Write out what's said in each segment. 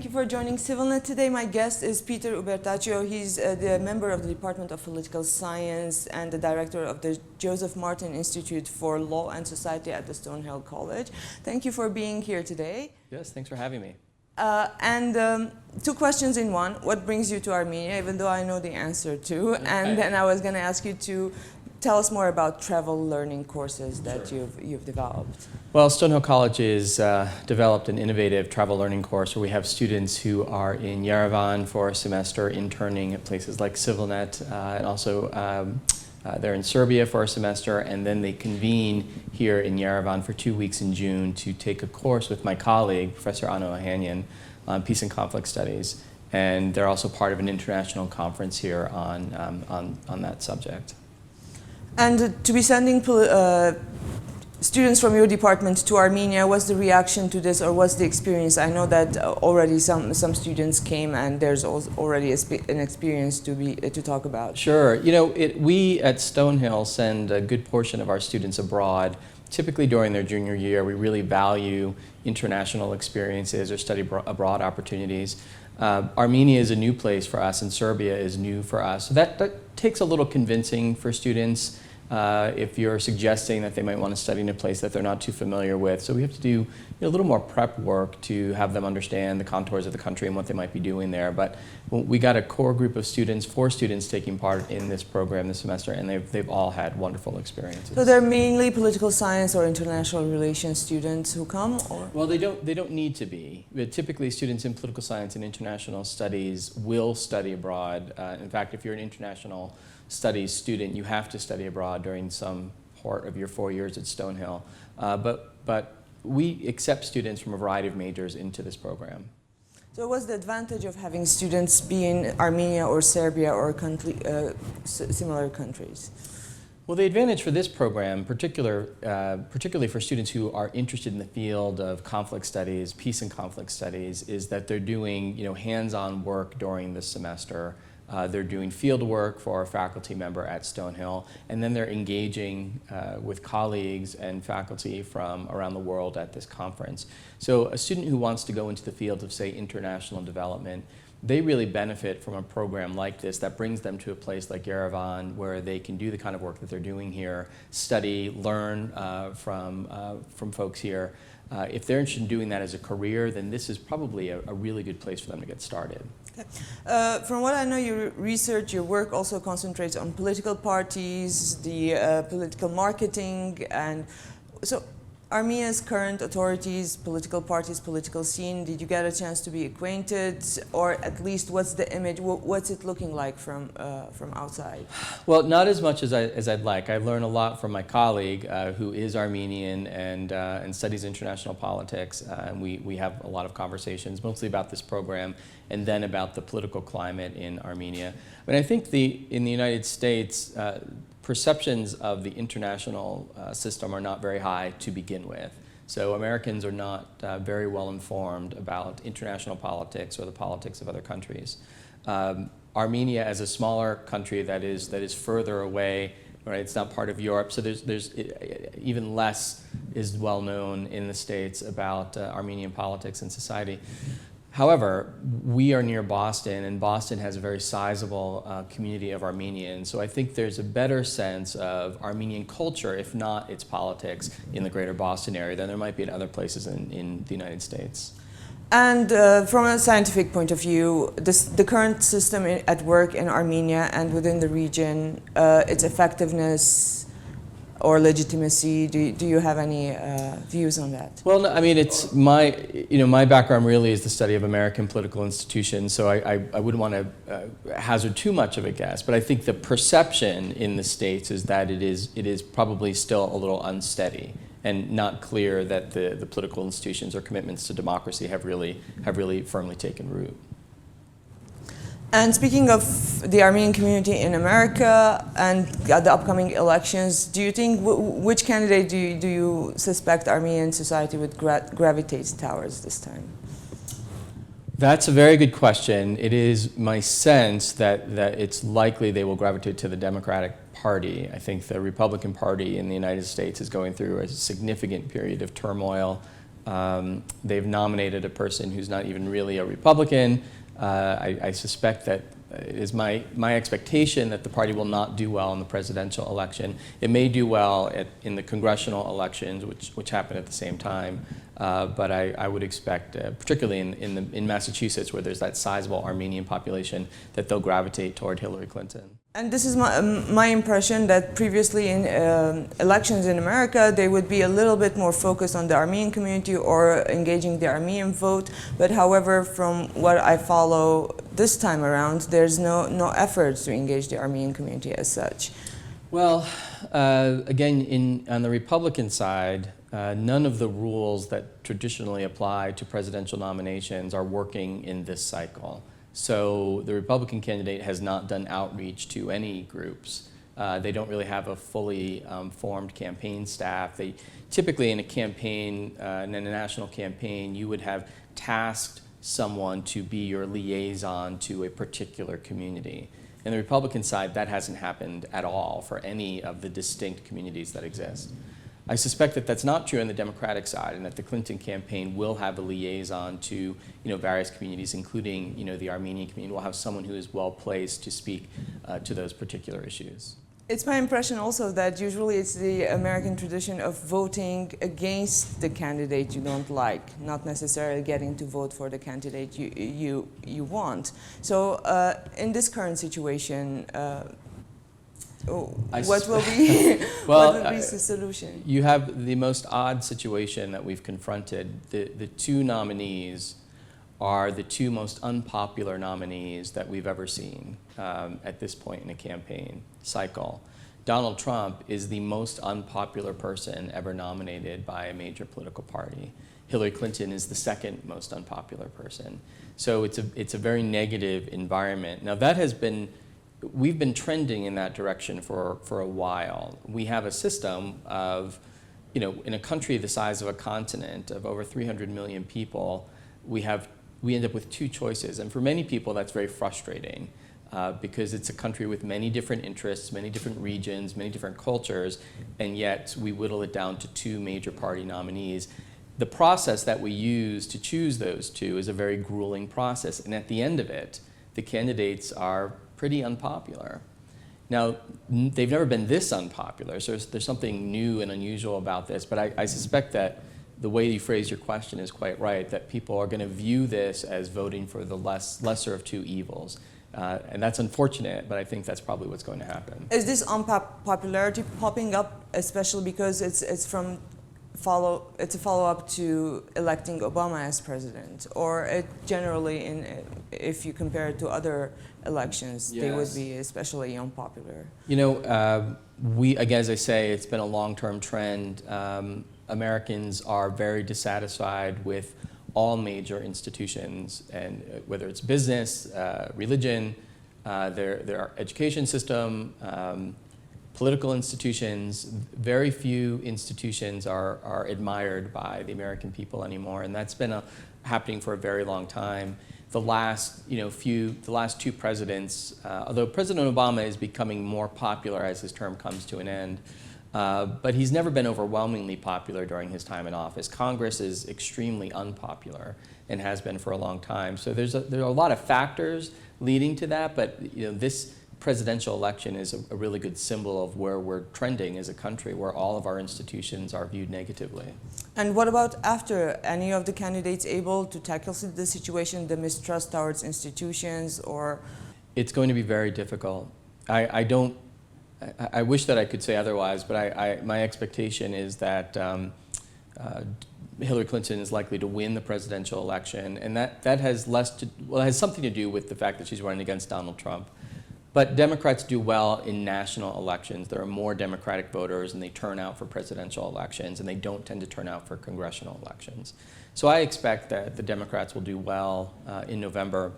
Thank you for joining CivilNet today. My guest is Peter Ubertaccio. He's the member of the Department of Political Science and the director of the Josef Martin Institute for Law and Society at the Stonehill College. Thank you for being here today. Yes, thanks for having me. Two questions in one. What brings you to Armenia, even though I know the answer to? And then I was going to ask you to tell us more about travel learning courses that you've developed. Well, Stonehill College has developed an innovative travel learning course where we have students who are in Yerevan for a semester interning at places like CivilNet, and also they're in Serbia for a semester, and then they convene here in Yerevan for 2 weeks in June to take a course with my colleague, Professor Armenian, on peace and conflict studies. And they're also part of an international conference here on that subject. And to be sending students from your department to Armenia, what's the reaction to this, or what's the experience? I know that already some students came, and there's already an experience to talk about. Sure. You know, we at Stonehill send a good portion of our students abroad, typically during their junior year. We really value international experiences or study abroad opportunities. Armenia is a new place for us, and Serbia is new for us. So that takes a little convincing for students if you're suggesting that they might want to study in a place that they're not too familiar with. So we have to do a little more prep work to have them understand the contours of the country and what they might be doing there. But we got a core group of students, 4 students taking part in this program this semester, and they've all had wonderful experiences. So they're mainly political science or international relations students who come, or? Well, they don't need to be. But typically, students in political science and international studies will study abroad. In fact, if you're an international studies student, you have to study abroad during some part of your 4 years at Stonehill. But we accept students from a variety of majors into this program. So what's the advantage of having students be in Armenia or Serbia or similar countries? Well, the advantage for this program, particularly for students who are interested in the field of conflict studies, peace and conflict studies, is that they're doing hands-on work during this semester. They're doing field work for a faculty member at Stonehill, and then they're engaging with colleagues and faculty from around the world at this conference. So a student who wants to go into the field of, say, international development, they really benefit from a program like this that brings them to a place like Yerevan, where they can do the kind of work that they're doing here, study, learn from folks here. If they're interested in doing that as a career, then this is probably a really good place for them to get started. Okay. From what I know, your research, your work also concentrates on political parties, the political marketing, and so Armenia's current authorities, political parties, political scene, did you get a chance to be acquainted, or at least what's the image, what's it looking like from outside? Well, not as much as I'd like. I learn a lot from my colleague who is Armenian and studies international politics, and we have a lot of conversations, mostly about this program and then about the political climate in Armenia. But I think in the United States, perceptions of the international system are not very high to begin with. So Americans are not very well informed about international politics or the politics of other countries. Armenia, as a smaller country that is further away, right? It's not part of Europe, so there's even less is well known in the States about Armenian politics and society. However, we are near Boston, and Boston has a very sizable community of Armenians, so I think there's a better sense of Armenian culture, if not its politics, in the greater Boston area than there might be in other places in the United States. And from a scientific point of view, the current system at work in Armenia and within the region, its effectiveness or legitimacy, do you have any views on that? Well, no, I mean, it's my background really is the study of American political institutions, so I wouldn't want to hazard too much of a guess, but I think the perception in the States is that it is probably still a little unsteady and not clear that the political institutions or commitments to democracy have really firmly taken root. And speaking of the Armenian community in America and the upcoming elections, do you think which candidate do you suspect Armenian society would gravitate towards this time? That's a very good question. It is my sense that it's likely they will gravitate to the Democratic Party. I think the Republican Party in the United States is going through a significant period of turmoil. They've nominated a person who's not even really a Republican. I suspect that it is my expectation that the party will not do well in the presidential election. It may do well in the congressional elections, which happen at the same time. But I would expect, particularly in Massachusetts, where there's that sizable Armenian population, that they'll gravitate toward Hillary Clinton. And this is my impression that previously in elections in America, they would be a little bit more focused on the Armenian community or engaging the Armenian vote. But however, from what I follow this time around, there's no efforts to engage the Armenian community as such. Well, again, on the Republican side, none of the rules that traditionally apply to presidential nominations are working in this cycle. So the Republican candidate has not done outreach to any groups. They don't really have a fully formed campaign staff. They typically in a campaign, in a national campaign, you would have tasked someone to be your liaison to a particular community. In the Republican side, that hasn't happened at all for any of the distinct communities that exist. I suspect that that's not true on the Democratic side, and that the Clinton campaign will have a liaison to various communities, including the Armenian community. Will have someone who is well placed to speak to those particular issues. It's my impression also that usually it's the American tradition of voting against the candidate you don't like, not necessarily getting to vote for the candidate you want. So in this current situation, what will be the solution? You have the most odd situation that we've confronted. The two nominees are the two most unpopular nominees that we've ever seen at this point in a campaign cycle. Donald Trump is the most unpopular person ever nominated by a major political party. Hillary Clinton is the second most unpopular person. So it's a very negative environment. Now we've been trending in that direction for a while. We have a system of, in a country the size of a continent of over 300 million people, we end up with two choices. And for many people, that's very frustrating because it's a country with many different interests, many different regions, many different cultures, and yet we whittle it down to two major party nominees. The process that we use to choose those two is a very grueling process. And at the end of it, the candidates are pretty unpopular. Now, they've never been this unpopular, so there's something new and unusual about this, but I suspect that the way you phrase your question is quite right, that people are going to view this as voting for the lesser of two evils. And that's unfortunate, but I think that's probably what's going to happen. Is this unpopularity popping up especially because it's a follow-up to electing Obama as president, or generally, if you compare it to other elections, yes, they would be especially unpopular? Again, as I say, it's been a long-term trend. Americans are very dissatisfied with all major institutions, and whether it's business, religion, their education system, political institutions. Very few institutions are admired by the American people anymore, and that's been happening for a very long time. The last two presidents, although President Obama is becoming more popular as his term comes to an end, but he's never been overwhelmingly popular during his time in office. Congress is extremely unpopular and has been for a long time. So there are a lot of factors leading to that, but this presidential election is a really good symbol of where we're trending as a country, where all of our institutions are viewed negatively. And what about after? Any of the candidates able to tackle the situation, the mistrust towards institutions, or? It's going to be very difficult. I wish that I could say otherwise, but my expectation is that Hillary Clinton is likely to win the presidential election, and that has it has something to do with the fact that she's running against Donald Trump. But Democrats do well in national elections. There are more Democratic voters, and they turn out for presidential elections, and they don't tend to turn out for congressional elections. So I expect that the Democrats will do well in November.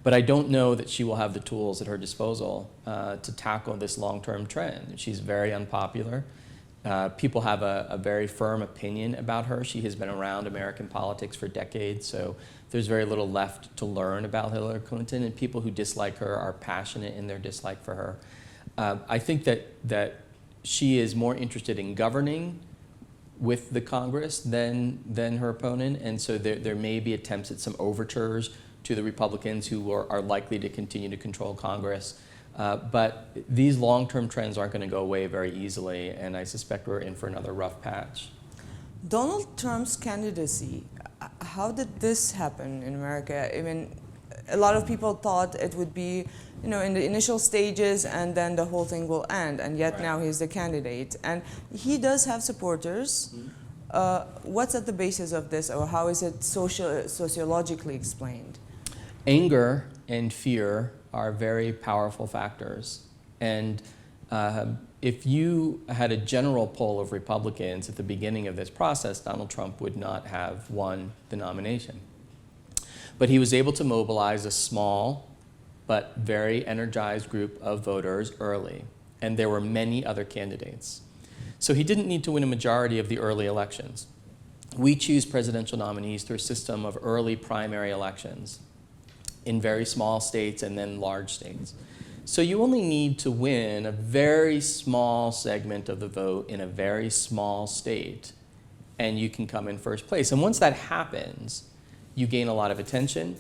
But I don't know that she will have the tools at her disposal to tackle this long-term trend. She's very unpopular. People have a very firm opinion about her. She has been around American politics for decades, so there's very little left to learn about Hillary Clinton, and people who dislike her are passionate in their dislike for her. I think that she is more interested in governing with the Congress than her opponent, and so there may be attempts at some overtures to the Republicans who are likely to continue to control Congress. But these long-term trends aren't going to go away very easily, and I suspect we're in for another rough patch. Donald Trump's candidacy, how did this happen in America? I mean, a lot of people thought it would be, in the initial stages and then the whole thing will end, and yet now he's the candidate. And he does have supporters. What's at the basis of this, or how is it sociologically explained? Anger and fear are very powerful factors. And if you had a general poll of Republicans at the beginning of this process, Donald Trump would not have won the nomination. But he was able to mobilize a small but very energized group of voters early, and there were many other candidates. So he didn't need to win a majority of the early elections. We choose presidential nominees through a system of early primary elections in very small states and then large states. So you only need to win a very small segment of the vote in a very small state, and you can come in first place. And once that happens, you gain a lot of attention,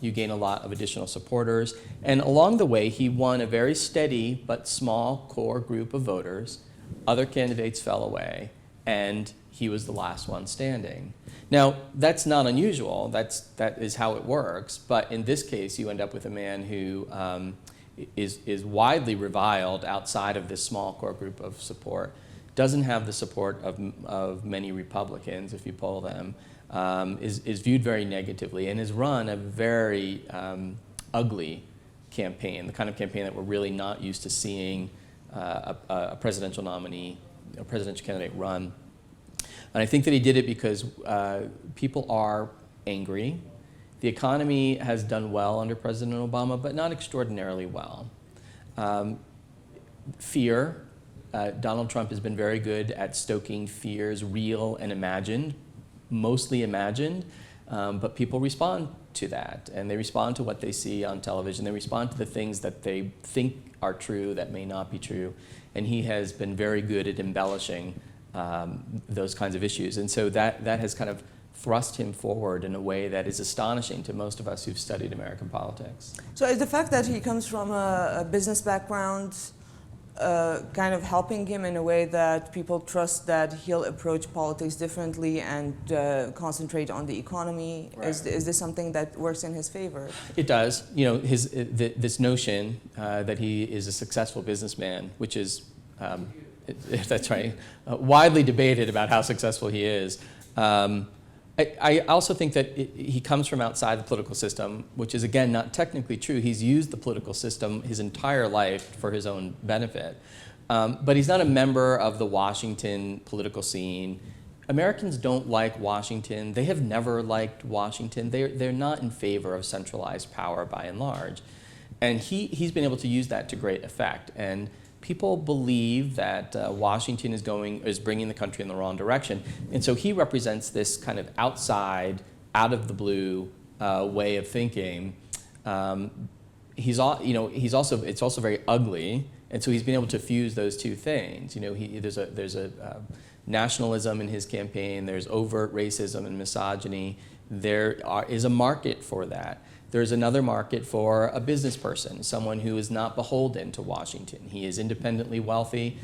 you gain a lot of additional supporters, and along the way, he won a very steady but small core group of voters. Other candidates fell away, and he was the last one standing. Now, that's not unusual. That is how it works. But in this case, you end up with a man who is widely reviled outside of this small core group of support, doesn't have the support of many Republicans, if you poll them, is viewed very negatively, and has run a very ugly campaign, the kind of campaign that we're really not used to seeing a presidential nominee, a presidential candidate run. And I think that he did it because people are angry. The economy has done well under President Obama, but not extraordinarily well. Fear. Donald Trump has been very good at stoking fears, real and imagined, mostly imagined, but people respond to that, and they respond to what they see on television. They respond to the things that they think are true that may not be true, and he has been very good at embellishing those kinds of issues. And so that has kind of thrust him forward in a way that is astonishing to most of us who've studied American politics. So is the fact that he comes from a business background kind of helping him in a way that people trust that he'll approach politics differently and concentrate on the economy? Right. Is this something that works in his favor? It does. This notion that he is a successful businessman, which is, if that's right, widely debated about how successful he is. I also think that he comes from outside the political system, which is, again, not technically true. He's used the political system his entire life for his own benefit. But he's not a member of the Washington political scene. Americans don't like Washington. They have never liked Washington. They're not in favor of centralized power by and large. And he's been able to use that to great effect. And people believe that Washington is bringing the country in the wrong direction, and so he represents this kind of outside, out of the blue way of thinking. It's also very ugly, and so he's been able to fuse those two things. There's a nationalism in his campaign. There's overt racism and misogyny. There is a market for that. There's another market for a business person, someone who is not beholden to Washington. He is independently wealthy.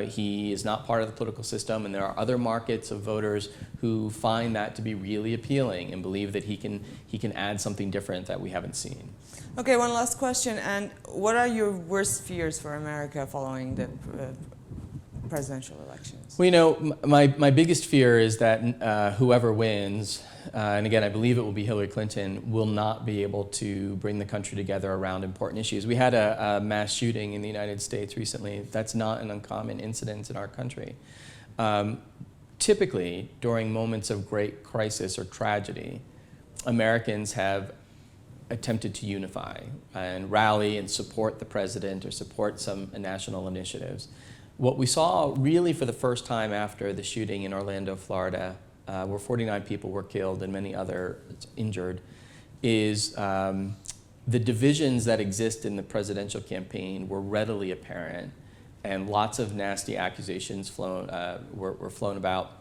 He is not part of the political system, and there are other markets of voters who find that to be really appealing and believe that he can add something different that we haven't seen. Okay, one last question. And what are your worst fears for America following the presidential elections? Well, my biggest fear is that whoever wins, and again, I believe it will be Hillary Clinton, will not be able to bring the country together around important issues. We had a mass shooting in the United States recently. That's not an uncommon incident in our country. Typically, during moments of great crisis or tragedy, Americans have attempted to unify and rally and support the president or support some national initiatives. What we saw really for the first time after the shooting in Orlando, Florida, where 49 people were killed and many others injured, is the divisions that exist in the presidential campaign were readily apparent, and lots of nasty accusations were flown about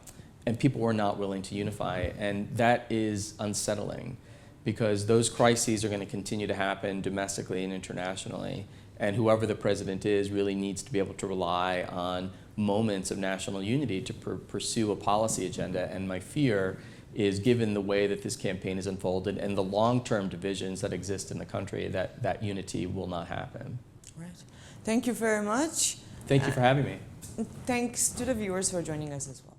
and people were not willing to unify. And that is unsettling, because those crises are going to continue to happen domestically and internationally. And whoever the president is really needs to be able to rely on moments of national unity to pursue a policy agenda. And my fear is, given the way that this campaign is unfolded and the long-term divisions that exist in the country, that that unity will not happen. Right. Thank you very much. Thank you for having me. Thanks to the viewers for joining us as well.